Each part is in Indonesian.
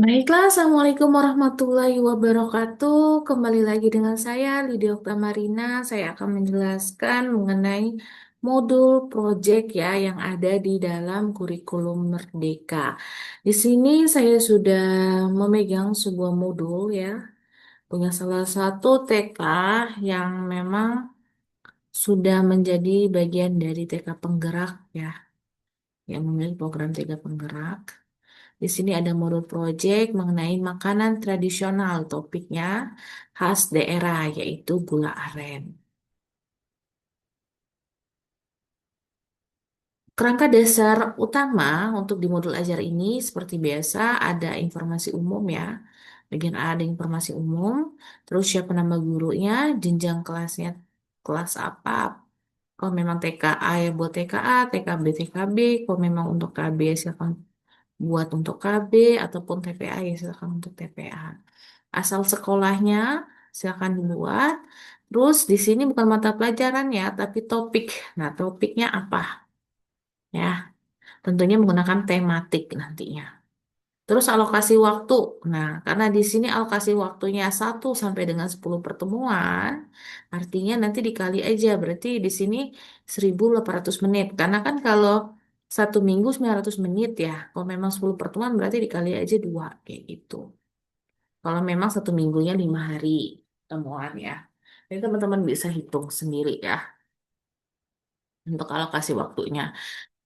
Baiklah, Assalamualaikum warahmatullahi wabarakatuh. Kembali lagi dengan saya, Lydia Oktamarina. Saya akan menjelaskan mengenai modul project ya yang ada di dalam kurikulum Merdeka. Di sini saya sudah memegang sebuah modul ya, punya salah satu TK yang memang sudah menjadi bagian dari TK penggerak ya, yang memiliki program TK penggerak. Di sini ada modul project mengenai makanan tradisional, topiknya khas daerah, yaitu gula aren. Kerangka dasar utama untuk di modul ajar ini seperti biasa ada informasi umum ya. Bagian A ada informasi umum, terus siapa nama gurunya, jenjang kelasnya, kelas apa. Kalau memang TKA ya buat TKA, TKB, TKB. Kalau memang untuk KB ya silakan buat untuk KB ataupun TPA ya silakan untuk TPA. Asal sekolahnya silakan dibuat. Terus di sini bukan mata pelajaran ya, tapi topik. Nah, topiknya apa? Ya, tentunya menggunakan tematik nantinya. Terus alokasi waktu. Nah, karena di sini alokasi waktunya 1 sampai dengan 10 pertemuan, artinya nanti dikali aja. Berarti di sini 1.800 menit. Karena kan kalau 1 minggu 900 menit ya. Kalau memang 10 pertemuan berarti dikali aja 2. Kayak gitu. Kalau memang 1 minggunya 5 hari temuan ya. Ini teman-teman bisa hitung sendiri ya untuk alokasi waktunya.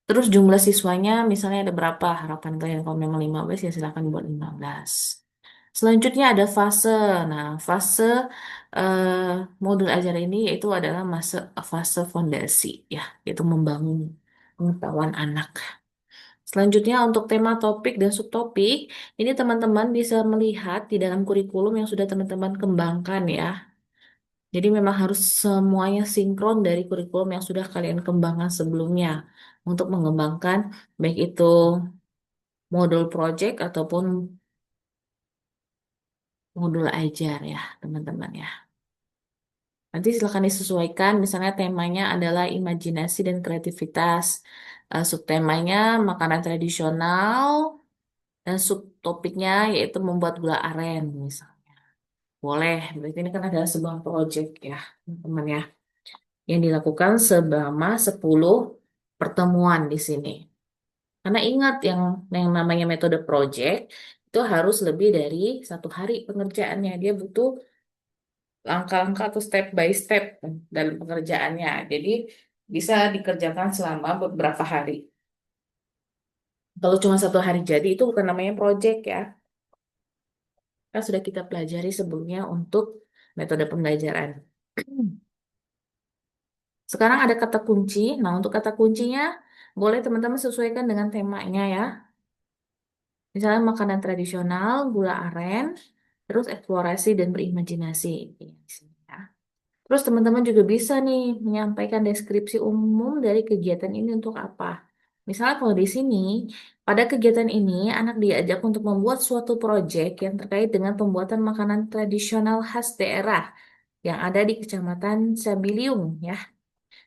Terus jumlah siswanya misalnya ada berapa harapan kalian kalau memang 15 ya silakan buat 15. Selanjutnya ada fase. Nah, fase eh, modul ajar ini yaitu adalah fase fondasi ya, yaitu membangun pengetahuan anak. Selanjutnya untuk tema topik dan subtopik, ini teman-teman bisa melihat di dalam kurikulum yang sudah teman-teman kembangkan ya. Jadi memang harus semuanya sinkron dari kurikulum yang sudah kalian kembangkan sebelumnya untuk mengembangkan baik itu modul project ataupun modul ajar ya, teman-teman ya. Nanti silakan disesuaikan, misalnya temanya adalah imajinasi dan kreativitas. Subtemanya makanan tradisional dan subtopiknya yaitu membuat gula aren misalnya. Boleh, berarti ini kan adalah sebuah project ya, teman-teman ya, yang dilakukan selama 10 pertemuan di sini. Karena ingat yang namanya metode project itu harus lebih dari 1 hari pengerjaannya. Dia butuh langkah-langkah atau step by step dalam pengerjaannya. Jadi bisa dikerjakan selama beberapa hari. Kalau cuma 1 hari jadi itu bukan namanya project ya. Kan sudah kita pelajari sebelumnya untuk metode pembelajaran. Sekarang ada kata kunci. Nah, untuk kata kuncinya boleh teman-teman sesuaikan dengan temanya ya. Misalnya makanan tradisional, gula aren, terus eksplorasi dan berimajinasi. Di sini ya. Terus teman-teman juga bisa nih menyampaikan deskripsi umum dari kegiatan ini untuk apa. Misalnya kalau di sini, pada kegiatan ini anak diajak untuk membuat suatu proyek yang terkait dengan pembuatan makanan tradisional khas daerah yang ada di Kecamatan Sabiliung ya,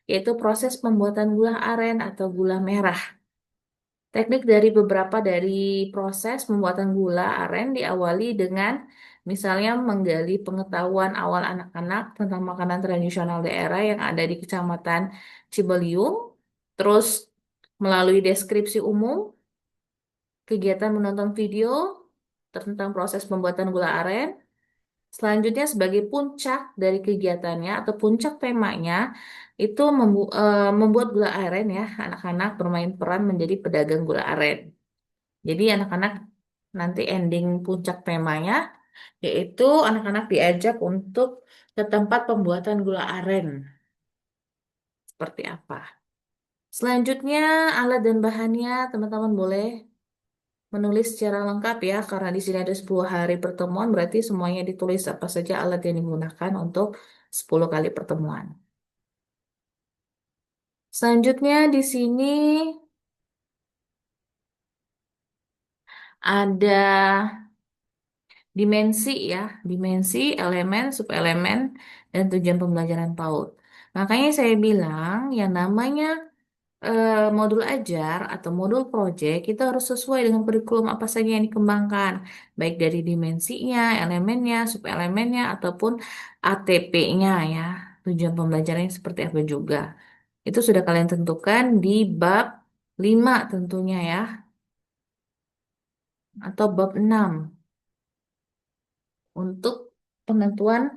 yaitu proses pembuatan gula aren atau gula merah. Teknik dari beberapa dari proses pembuatan gula aren diawali dengan misalnya menggali pengetahuan awal anak-anak tentang makanan tradisional daerah yang ada di Kecamatan Cibeliung, terus melalui deskripsi umum, kegiatan menonton video tentang proses pembuatan gula aren. Selanjutnya sebagai puncak dari kegiatannya atau puncak temanya itu membuat gula aren ya, anak-anak bermain peran menjadi pedagang gula aren. Jadi anak-anak nanti ending puncak temanya yaitu anak-anak diajak untuk ke tempat pembuatan gula aren. Seperti apa? Selanjutnya alat dan bahannya teman-teman boleh menulis secara lengkap ya karena di sini ada 10 hari pertemuan berarti semuanya ditulis apa saja alat yang digunakan untuk 10 kali pertemuan. Selanjutnya di sini ada dimensi ya, dimensi, elemen, subelemen, dan tujuan pembelajaran PAUD. Makanya saya bilang yang namanya modul ajar atau modul proyek kita harus sesuai dengan kurikulum apa saja yang dikembangkan, baik dari dimensinya, elemennya, subelemennya, ataupun ATP-nya ya. Tujuan pembelajarannya seperti apa juga. Itu sudah kalian tentukan di bab 5 tentunya ya, atau bab 6 untuk penentuan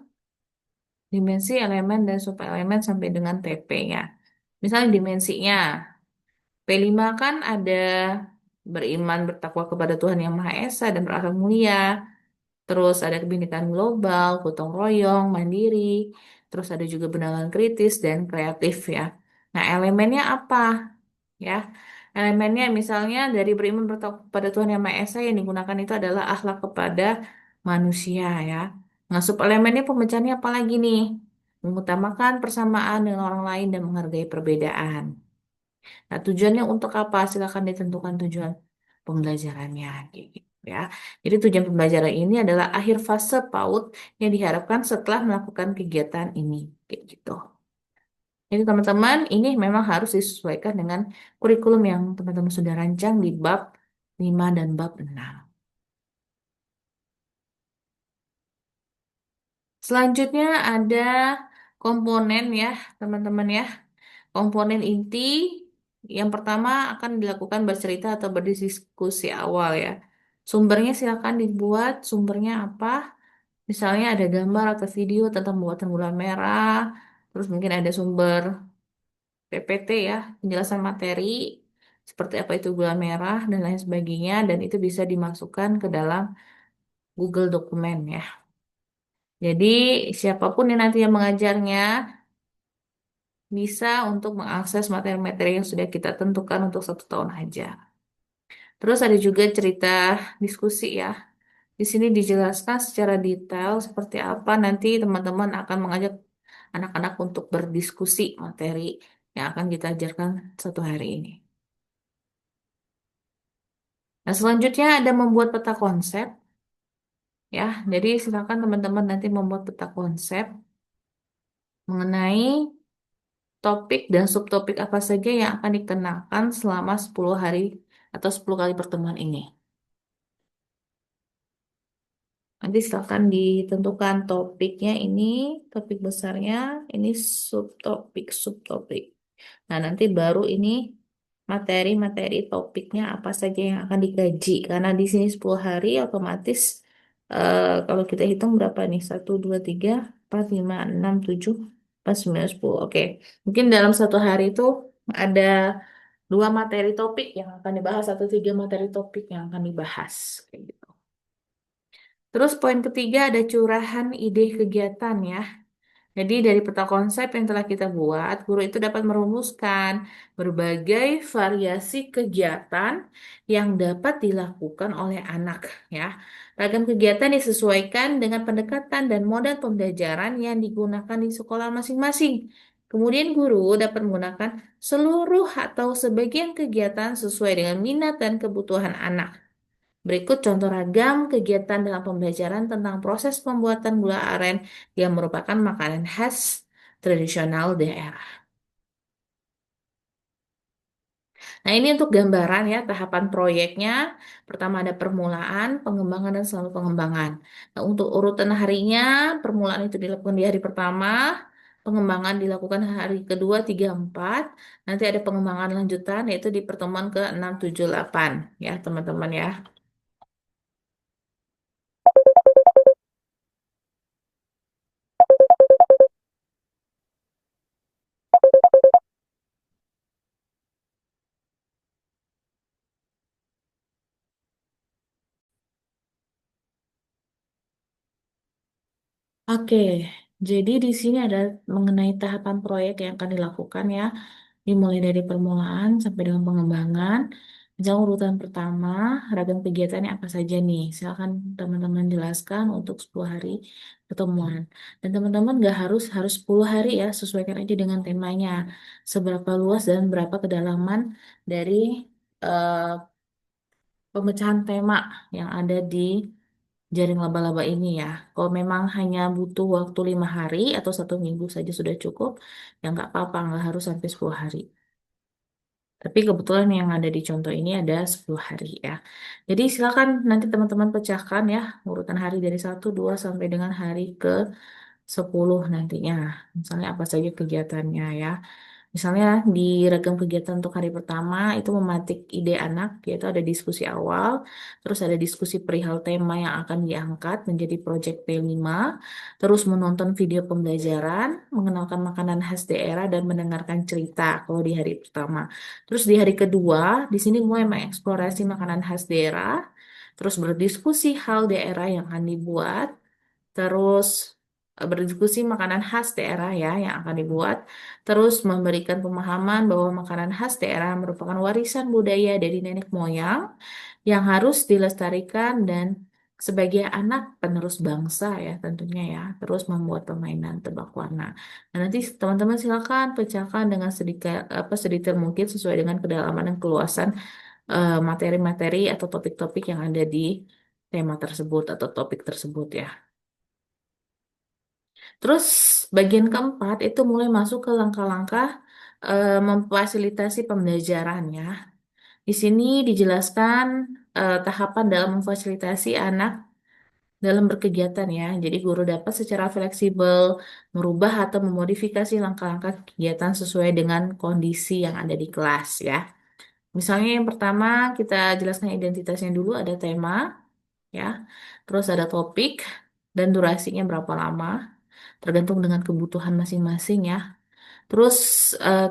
dimensi elemen dan subelemen sampai dengan TP-nya. Misalnya dimensinya, P5 kan ada beriman bertakwa kepada Tuhan Yang Maha Esa dan berakhlak mulia. Terus ada kebinekaan global, gotong royong, mandiri. Terus ada juga pendangan kritis dan kreatif ya. Nah, elemennya apa? Ya, elemennya misalnya dari beriman bertakwa kepada Tuhan Yang Maha Esa yang digunakan itu adalah akhlak kepada manusia ya. Nah, subelemennya pemecahannya apa lagi nih? Mengutamakan persamaan dengan orang lain dan menghargai perbedaan. Nah, tujuannya untuk apa? Silakan ditentukan tujuan pembelajarannya, kayak gitu ya. Jadi tujuan pembelajaran ini adalah akhir fase PAUD yang diharapkan setelah melakukan kegiatan ini, kayak gitu. Jadi teman-teman, ini memang harus disesuaikan dengan kurikulum yang teman-teman sudah rancang di bab 5 dan bab 6. Selanjutnya ada komponen ya, teman-teman ya. Komponen inti yang pertama akan dilakukan bercerita atau berdiskusi awal ya. Sumbernya silakan dibuat, sumbernya apa? Misalnya ada gambar atau video tentang pembuatan gula merah, terus mungkin ada sumber PPT ya, penjelasan materi seperti apa itu gula merah dan lain sebagainya, dan itu bisa dimasukkan ke dalam Google Dokumen ya. Jadi siapapun yang nanti yang mengajarnya bisa untuk mengakses materi-materi yang sudah kita tentukan untuk 1 tahun aja. Terus ada juga cerita diskusi ya. Di sini dijelaskan secara detail seperti apa nanti teman-teman akan mengajak anak-anak untuk berdiskusi materi yang akan kita ajarkan 1 hari ini. Nah, selanjutnya ada membuat peta konsep ya. Jadi silakan teman-teman nanti membuat peta konsep mengenai topik dan subtopik apa saja yang akan dikenakan selama 10 hari atau 10 kali pertemuan ini. Nanti silakan ditentukan topiknya ini, topik besarnya, ini subtopik. Nah, nanti baru ini materi-materi topiknya apa saja yang akan dikaji. Karena di sini 10 hari otomatis kalau kita hitung berapa nih? 1, 2, 3, 4, 5, 6, 7, 8, 9, 10. Oke, mungkin dalam 1 hari itu ada 2 materi topik yang akan dibahas atau 3 materi topik yang akan dibahas. Kayak gitu. Terus poin ketiga ada curahan ide kegiatan ya. Jadi dari peta konsep yang telah kita buat, guru itu dapat merumuskan berbagai variasi kegiatan yang dapat dilakukan oleh anak ya. Ragam kegiatan disesuaikan dengan pendekatan dan model pembelajaran yang digunakan di sekolah masing-masing. Kemudian guru dapat menggunakan seluruh atau sebagian kegiatan sesuai dengan minat dan kebutuhan anak. Berikut contoh ragam kegiatan dalam pembelajaran tentang proses pembuatan gula aren yang merupakan makanan khas tradisional daerah. Nah, ini untuk gambaran ya tahapan proyeknya. Pertama ada permulaan, pengembangan, dan selalu pengembangan. Nah, untuk urutan harinya, permulaan itu dilakukan di hari pertama, pengembangan dilakukan hari kedua, 3, 4. Nanti ada pengembangan lanjutan yaitu di pertemuan ke 6, 7, 8 ya teman-teman ya. Oke, jadi di sini ada mengenai tahapan proyek yang akan dilakukan ya, dimulai dari permulaan sampai dengan pengembangan. Misalnya urutan pertama, ragam kegiatannya apa saja nih? Silakan teman-teman jelaskan untuk 10 hari pertemuan. Dan teman-teman nggak harus 10 hari ya, sesuaikan aja dengan temanya. Seberapa luas dan berapa kedalaman dari eh, pemecahan tema yang ada di jaring laba-laba ini ya. Kalau memang hanya butuh waktu 5 hari atau 1 minggu saja sudah cukup, ya nggak apa-apa, nggak harus sampai 10 hari. Tapi kebetulan yang ada di contoh ini ada 10 hari ya. Jadi silakan nanti teman-teman pecahkan ya urutan hari dari 1, 2 sampai dengan hari ke 10 nantinya. Misalnya apa saja kegiatannya ya. Misalnya di ragam kegiatan untuk hari pertama itu memantik ide anak, yaitu ada diskusi awal, terus ada diskusi perihal tema yang akan diangkat menjadi proyek P5, terus menonton video pembelajaran, mengenalkan makanan khas daerah, dan mendengarkan cerita kalau di hari pertama. Terus di hari kedua, di sini mulai mengeksplorasi makanan khas daerah, terus berdiskusi hal daerah yang akan dibuat, terus berdiskusi makanan khas daerah ya yang akan dibuat, terus memberikan pemahaman bahwa makanan khas daerah merupakan warisan budaya dari nenek moyang yang harus dilestarikan dan sebagai anak penerus bangsa ya tentunya ya, terus membuat permainan tebak warna. Nah, nanti teman-teman silakan pecahkan dengan sedikit apa sedetail mungkin sesuai dengan kedalaman dan keluasan materi-materi atau topik-topik yang ada di tema tersebut atau topik tersebut ya. Terus bagian keempat itu mulai masuk ke langkah-langkah memfasilitasi pembelajaran ya. Di sini dijelaskan tahapan dalam memfasilitasi anak dalam berkegiatan ya. Jadi guru dapat secara fleksibel merubah atau memodifikasi langkah-langkah kegiatan sesuai dengan kondisi yang ada di kelas ya. Misalnya yang pertama kita jelaskan identitasnya dulu, ada tema ya. Terus ada topik dan durasinya berapa lama, tergantung dengan kebutuhan masing-masing ya. Terus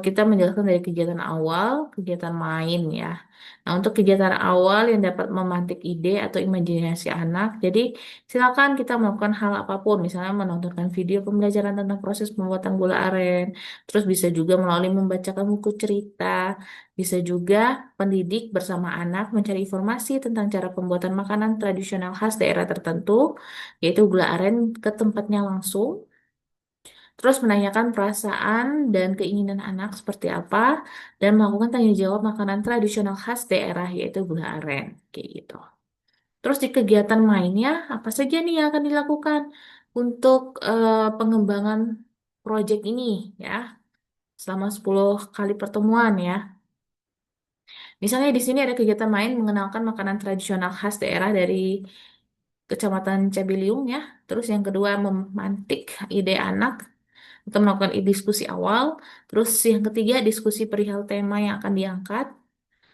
kita menjelaskan dari kegiatan awal, kegiatan main ya. Nah, untuk kegiatan awal yang dapat memantik ide atau imajinasi anak, jadi silakan kita melakukan hal apapun, misalnya menontonkan video pembelajaran tentang proses pembuatan gula aren, terus bisa juga melalui membacakan buku cerita, bisa juga pendidik bersama anak mencari informasi tentang cara pembuatan makanan tradisional khas daerah tertentu, yaitu gula aren ke tempatnya langsung. Terus menanyakan perasaan dan keinginan anak seperti apa dan melakukan tanya jawab makanan tradisional khas daerah yaitu gula aren kayak gitu. Terus di kegiatan mainnya apa saja nih yang akan dilakukan untuk pengembangan proyek ini ya selama 10 kali pertemuan ya. Misalnya di sini ada kegiatan main mengenalkan makanan tradisional khas daerah dari Kecamatan Cabiliung ya. Terus yang kedua memantik ide anak atau melakukan diskusi awal. Terus yang ketiga, diskusi perihal tema yang akan diangkat.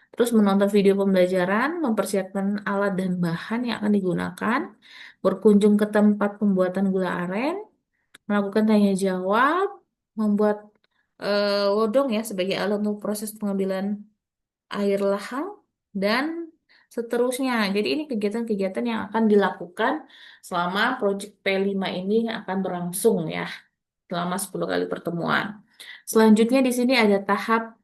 Terus menonton video pembelajaran, mempersiapkan alat dan bahan yang akan digunakan, berkunjung ke tempat pembuatan gula aren, melakukan tanya jawab, membuat wodong ya sebagai alat untuk proses pengambilan air lahang, dan seterusnya. Jadi ini kegiatan-kegiatan yang akan dilakukan selama proyek P5 ini akan berlangsung ya selama 10 kali pertemuan. Selanjutnya di sini ada tahap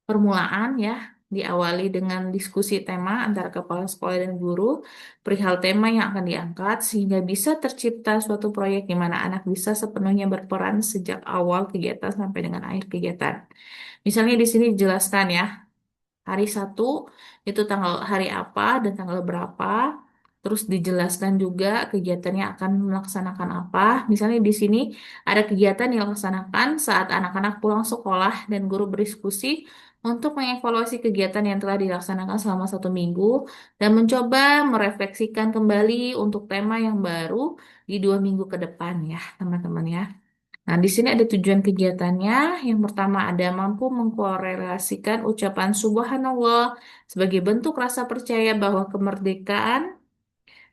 permulaan ya, diawali dengan diskusi tema antara kepala sekolah dan guru perihal tema yang akan diangkat sehingga bisa tercipta suatu proyek di mana anak bisa sepenuhnya berperan sejak awal kegiatan sampai dengan akhir kegiatan. Misalnya di sini dijelaskan ya, hari 1 itu tanggal hari apa dan tanggal berapa. Terus dijelaskan juga kegiatannya akan melaksanakan apa. Misalnya di sini ada kegiatan yang dilaksanakan saat anak-anak pulang sekolah dan guru berdiskusi untuk mengevaluasi kegiatan yang telah dilaksanakan selama 1 minggu dan mencoba merefleksikan kembali untuk tema yang baru di 2 minggu ke depan ya, teman-teman ya. Nah, di sini ada tujuan kegiatannya. Yang pertama ada mampu mengkorelasikan ucapan Subhanallah sebagai bentuk rasa percaya bahwa kemerdekaan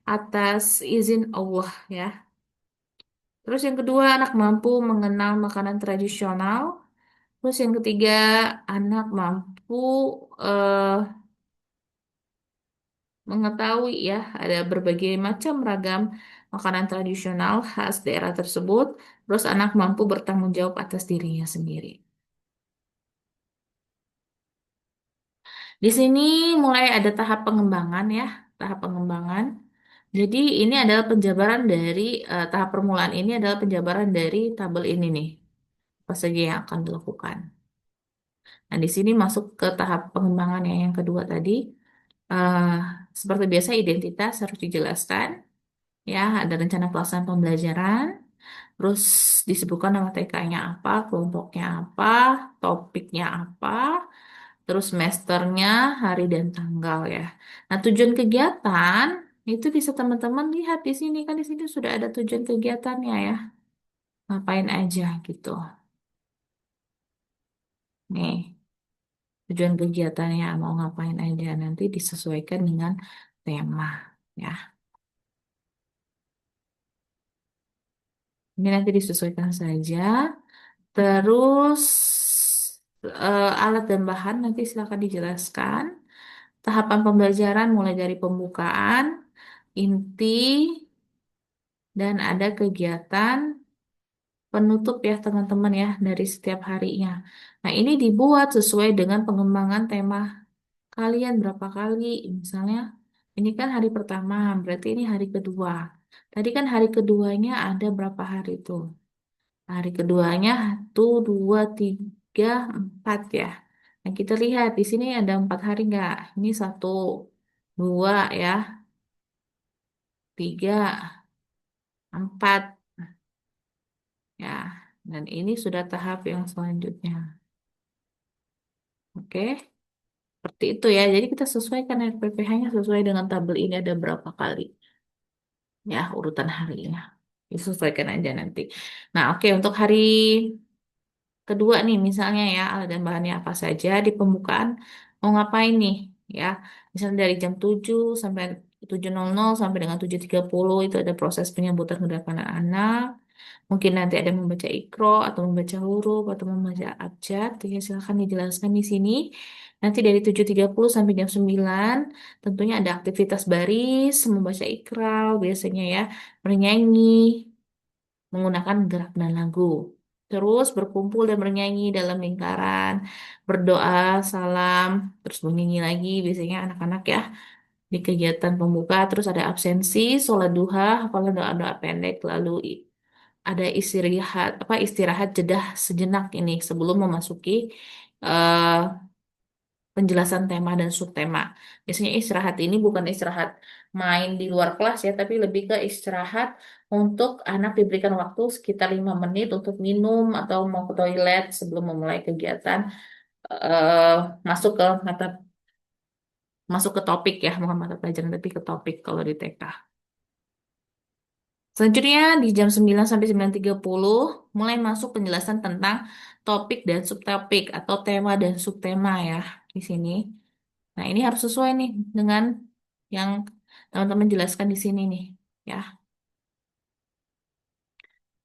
atas izin Allah ya. Terus yang kedua anak mampu mengenal makanan tradisional. Terus yang ketiga anak mampu eh, mengetahui ya ada berbagai macam ragam makanan tradisional khas daerah tersebut. Terus anak mampu bertanggung jawab atas dirinya sendiri. Di sini mulai ada tahap pengembangan ya, tahap pengembangan. Jadi ini adalah penjabaran dari tahap permulaan ini adalah penjabaran dari tabel ini nih, apa saja yang akan dilakukan. Nah, di sini masuk ke tahap pengembangan yang kedua tadi. Eh, Seperti biasa identitas harus dijelaskan, ya, ada rencana pelaksanaan pembelajaran, Terus disebutkan nama TK-nya apa, kelompoknya apa, topiknya apa, terus semesternya, hari dan tanggal ya. Nah, tujuan kegiatan itu bisa teman-teman lihat di sini kan di sini sudah ada tujuan kegiatannya ya. Ngapain aja gitu. Nih, tujuan kegiatannya mau ngapain aja nanti disesuaikan dengan tema ya. Ini nanti disesuaikan saja. Terus alat dan bahan nanti silakan dijelaskan. Tahapan pembelajaran mulai dari pembukaan, inti, dan ada kegiatan penutup ya teman-teman ya dari setiap harinya. Nah ini dibuat sesuai dengan pengembangan tema kalian berapa kali. Misalnya ini kan hari pertama, berarti ini hari kedua. Tadi kan hari keduanya ada berapa hari tuh? Hari keduanya satu, dua, tiga, empat ya. Nah kita lihat di sini ada 4 hari nggak? Ini satu, dua ya, tiga, empat ya. Dan ini sudah tahap yang selanjutnya. Oke, seperti itu ya. Jadi kita sesuaikan RPPH-nya sesuai dengan tabel ini ada berapa kali ya urutan harinya. Disesuaikan aja nanti. Nah, oke untuk hari kedua nih misalnya ya alat dan bahannya apa saja di pembukaan mau ngapain nih ya. Misalnya dari jam 7 sampai 7.00 sampai dengan 7.30 itu ada proses penyambutan kedatangan anak. Mungkin nanti ada membaca ikro atau membaca huruf atau membaca abjad. Ya, silahkan dijelaskan di sini. Nanti dari 7.30 sampai jam 9 tentunya ada aktivitas baris, membaca ikrar biasanya ya, bernyanyi, menggunakan gerak dan lagu. Terus berkumpul dan bernyanyi dalam lingkaran, berdoa, salam, terus bernyanyi lagi biasanya anak-anak ya di kegiatan pembuka. Terus ada absensi, sholat duha, hafalan doa-doa pendek, lalu ada istirahat jeda sejenak ini sebelum memasuki eh, penjelasan tema dan subtema. Biasanya istirahat ini bukan istirahat main di luar kelas ya, tapi lebih ke istirahat untuk anak diberikan waktu sekitar 5 menit untuk minum atau mau ke toilet sebelum memulai kegiatan eh masuk ke mata masuk ke topik ya, bukan mata pelajaran tapi ke topik kalau di TK. Selanjutnya di jam 9 sampai 9.30 mulai masuk penjelasan tentang topik dan subtopik atau tema dan subtema ya di sini. Nah, ini harus sesuai nih dengan yang teman-teman jelaskan di sini nih ya.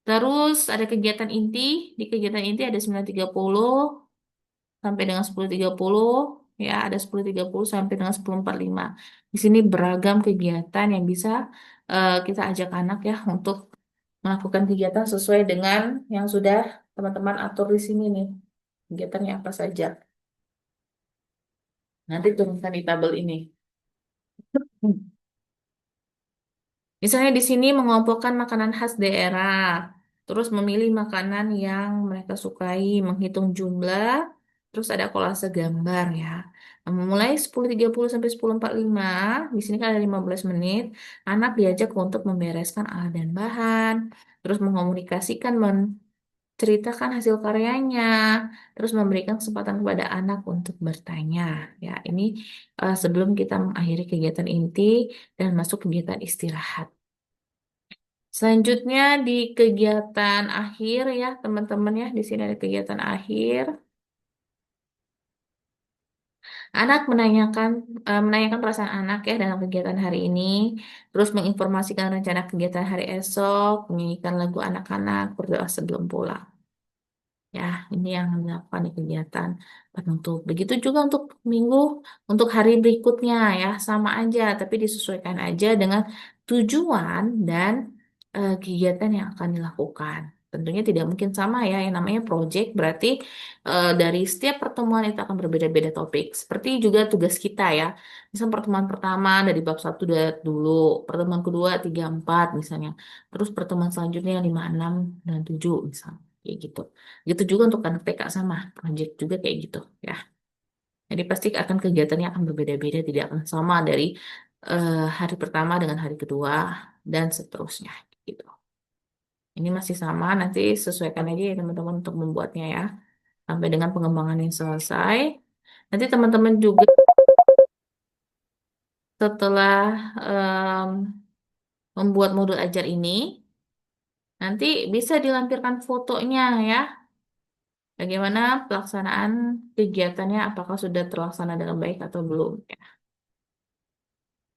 Terus ada kegiatan inti. Di kegiatan inti ada 9.30 sampai dengan 10.30 ya, ada 10.30 sampai dengan 10.45. Di sini beragam kegiatan yang bisa kita ajak anak ya untuk melakukan kegiatan sesuai dengan yang sudah teman-teman atur di sini nih. Kegiatannya apa saja. Nanti turunkan di tabel ini. Misalnya di sini mengelompokkan makanan khas daerah, terus memilih makanan yang mereka sukai, menghitung jumlah, terus ada kolase gambar ya. Nah, mulai 10.30 sampai 10.45, di sini kan ada 15 menit, anak diajak untuk membereskan alat dan bahan, terus mengomunikasikan, menceritakan hasil karyanya, terus memberikan kesempatan kepada anak untuk bertanya. Ya, ini sebelum kita mengakhiri kegiatan inti dan masuk kegiatan istirahat. Selanjutnya di kegiatan akhir ya teman-teman ya di sini ada kegiatan akhir. Anak menanyakan perasaan anak ya dalam kegiatan hari ini, terus menginformasikan rencana kegiatan hari esok, menyanyikan lagu anak-anak, berdoa sebelum pulang. Ya, ini yang dilakukan di kegiatan penutup. Begitu juga untuk hari berikutnya ya, sama aja, tapi disesuaikan aja dengan tujuan dan kegiatan yang akan dilakukan. Tentunya tidak mungkin sama ya, yang namanya project berarti dari setiap pertemuan itu akan berbeda-beda topik. Seperti juga tugas kita ya. Misal pertemuan pertama dari bab 1 dulu, pertemuan kedua 3 4 misalnya. Terus pertemuan selanjutnya 5 6 dan 7 misalnya. Kayak gitu. Gitu juga untuk anak TK sama, project juga kayak gitu ya. Jadi pasti akan kegiatannya akan berbeda-beda, tidak akan sama dari hari pertama dengan hari kedua dan seterusnya gitu. Ini masih sama, nanti sesuaikan aja ya teman-teman untuk membuatnya ya. Sampai dengan pengembangan yang selesai. Nanti teman-teman juga setelah em, membuat modul ajar ini, nanti bisa dilampirkan fotonya ya. Bagaimana pelaksanaan kegiatannya, apakah sudah terlaksana dengan baik atau belum. Ya.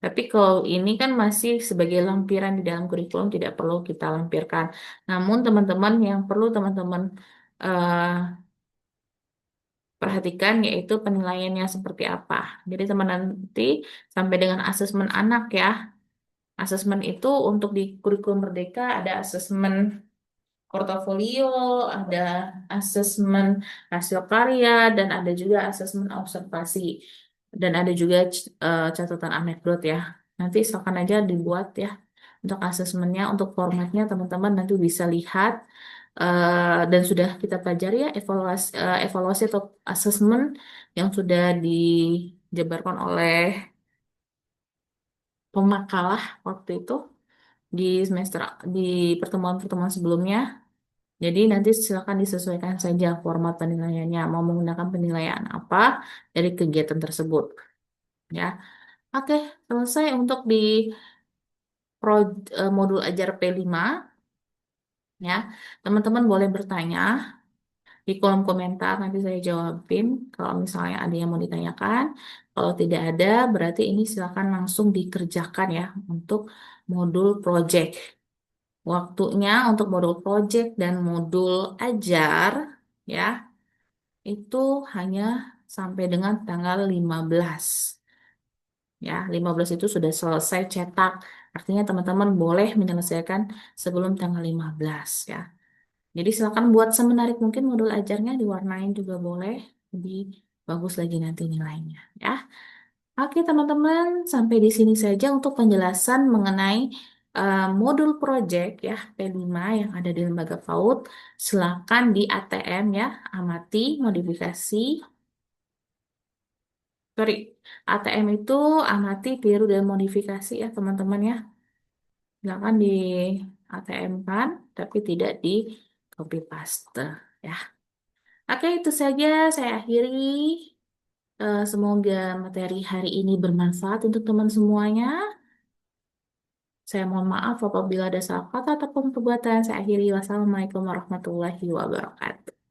Tapi kalau ini kan masih sebagai lampiran di dalam kurikulum, tidak perlu kita lampirkan. Namun teman-teman yang perlu teman-teman eh, perhatikan yaitu penilaiannya seperti apa. Jadi teman nanti sampai dengan asesmen anak ya. Asesmen itu untuk di kurikulum Merdeka ada asesmen portofolio, ada asesmen hasil karya, dan ada juga asesmen observasi. Dan ada juga catatan anekdot ya. Nanti silakan aja dibuat ya untuk asesmennya, untuk formatnya teman-teman nanti bisa lihat dan sudah kita pelajari ya evaluasi atau asesmen yang sudah dijabarkan oleh pemakalah waktu itu di semester di pertemuan-pertemuan sebelumnya. Jadi nanti silakan disesuaikan saja format penilaiannya, mau menggunakan penilaian apa dari kegiatan tersebut. Ya, oke, selesai untuk di modul ajar P5 ya. Teman-teman boleh bertanya di kolom komentar, nanti saya jawabin kalau misalnya ada yang mau ditanyakan. Kalau tidak ada, berarti ini silakan langsung dikerjakan ya untuk modul project. Waktunya untuk modul project dan modul ajar ya itu hanya sampai dengan tanggal 15. Ya, 15 itu sudah selesai cetak. Artinya teman-teman boleh menyelesaikan sebelum tanggal 15 ya. Jadi silakan buat semenarik mungkin modul ajarnya, diwarnain juga boleh. Lebih bagus lagi nanti nilainya ya. Oke teman-teman, sampai di sini saja untuk penjelasan mengenai modul project ya P5 yang ada di Lembaga PAUD. Silakan di ATM ya, amati modifikasi. Sorry, ATM itu amati, tiru, dan modifikasi ya teman-teman ya. Silakan di ATM kan, tapi tidak di copy paste ya. Oke, itu saja saya akhiri. Semoga materi hari ini bermanfaat untuk teman semuanya. Saya mohon maaf apabila ada salah kata ataupun perbuatan. Saya akhiri. Wassalamualaikum warahmatullahi wabarakatuh.